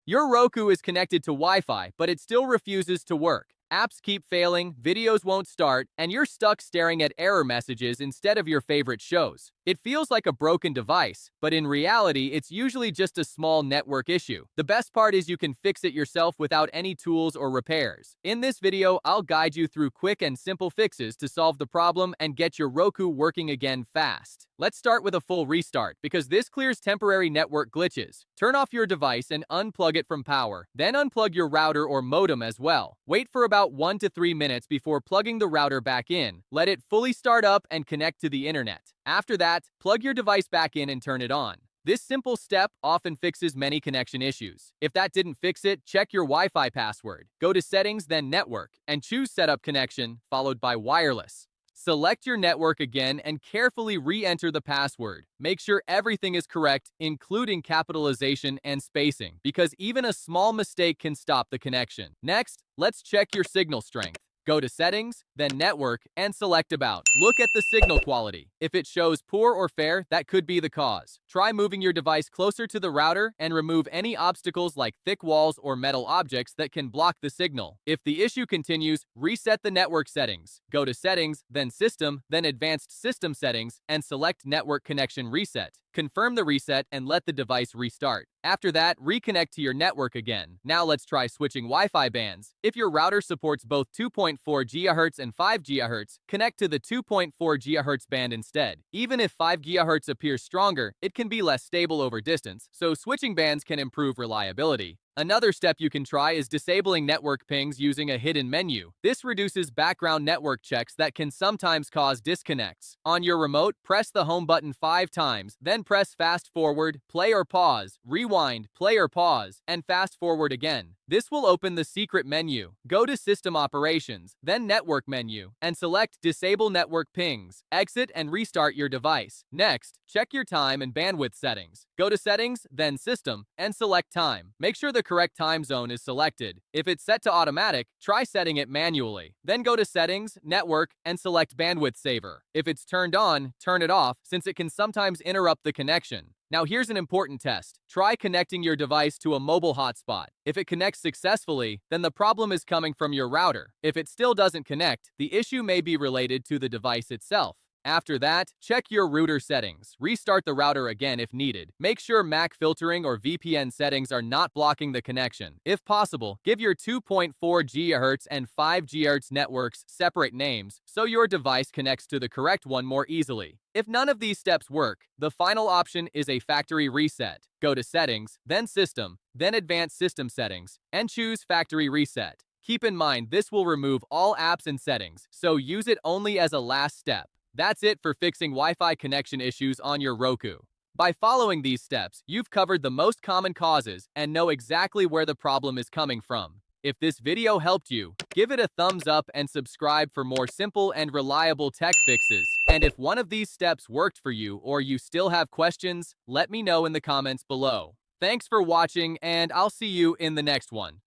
Your Roku is connected to Wi-Fi, but it still refuses to work. Apps keep failing, videos won't start, and you're stuck staring at error messages instead of your favorite shows. It feels like a broken device, but in reality, it's usually just a small network issue. The best part is you can fix it yourself without any tools or repairs. In this video, I'll guide you through quick and simple fixes to solve the problem and get your Roku working again fast. Let's start with a full restart, because this clears temporary network glitches. Turn off your device and unplug it from power. Then unplug your router or modem as well. Wait for about 1 to 3 minutes before plugging the router back in. Let it fully start up and connect to the internet. After that, plug your device back in and turn it on. This simple step often fixes many connection issues. If that didn't fix it, check your Wi-Fi password. Go to Settings, then Network, and choose Setup Connection, followed by Wireless. Select your network again and carefully re-enter the password. Make sure everything is correct, including capitalization and spacing, because even a small mistake can stop the connection. Next, let's check your signal strength. Go to Settings, then Network, and select About. Look at the signal quality. If it shows poor or fair, that could be the cause. Try moving your device closer to the router and remove any obstacles like thick walls or metal objects that can block the signal. If the issue continues, reset the network settings. Go to Settings, then System, then Advanced System Settings, and select Network Connection Reset. Confirm the reset and let the device restart. After that, reconnect to your network again. Now let's try switching Wi-Fi bands. If your router supports both 2.4 GHz and 5 GHz, connect to the 2.4 GHz band instead. Even if 5 GHz appears stronger, it can be less stable over distance, so switching bands can improve reliability. Another step you can try is disabling network pings using a hidden menu. This reduces background network checks that can sometimes cause disconnects. On your remote, press the home button 5 times, then press fast forward, play or pause, rewind, play or pause, and fast forward again. This will open the secret menu. Go to System Operations, then Network menu, and select Disable Network Pings. Exit and restart your device. Next, check your time and bandwidth settings. Go to Settings, then System, and select Time. Make sure the correct time zone is selected. If it's set to automatic, try setting it manually. Then go to Settings, Network, and select Bandwidth Saver. If it's turned on, turn it off, since it can sometimes interrupt the connection. Now here's an important test. Try connecting your device to a mobile hotspot. If it connects successfully, then the problem is coming from your router. If it still doesn't connect, the issue may be related to the device itself. After that, check your router settings. Restart the router again if needed. Make sure MAC filtering or VPN settings are not blocking the connection. If possible, give your 2.4 GHz and 5 GHz networks separate names so your device connects to the correct one more easily. If none of these steps work, the final option is a factory reset. Go to Settings, then System, then Advanced System Settings, and choose Factory Reset. Keep in mind this will remove all apps and settings, so use it only as a last step. That's it for fixing Wi-Fi connection issues on your Roku. By following these steps, you've covered the most common causes and know exactly where the problem is coming from. If this video helped you, give it a thumbs up and subscribe for more simple and reliable tech fixes. And if one of these steps worked for you or you still have questions, let me know in the comments below. Thanks for watching, and I'll see you in the next one.